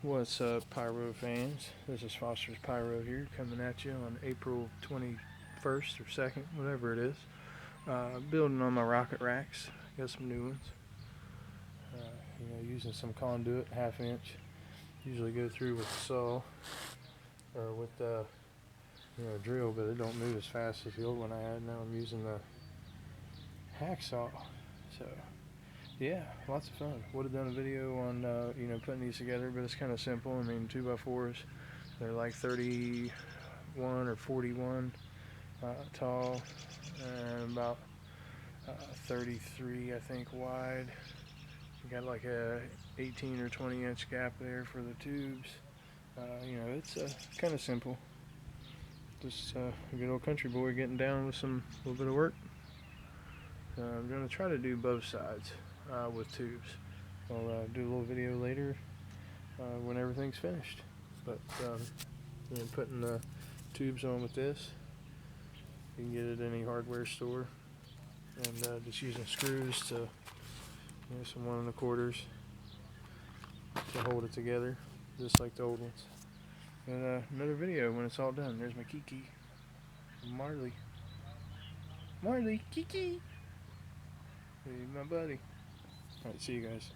What's up, Pyro fans? This is Foster's Pyro here, coming at you on April 21st or 2nd, whatever it is. Building on my rocket racks. Got some new ones. Using some conduit, 1/2 inch. Usually go through with the saw or with the drill, but it don't move as fast as the old one I had. Now I'm using the hacksaw. So yeah, lots of fun. Would have done a video on putting these together, but it's kind of simple. I mean, 2x4s, they're like 31 or 41 tall, and about 33, I think, wide. You got like a 18 or 20 inch gap there for the tubes. It's kind of simple. Just a good old country boy getting down with a little bit of work. I'm going to try to do both sides with tubes. I'll do a little video later when everything's finished. But putting the tubes on with this, you can get it at any hardware store, and just using screws to some 1 1/4s to hold it together, just like the old ones. And another video when it's all done. There's my Kiki, Marley, Kiki. Hey, my buddy. All right, see you guys.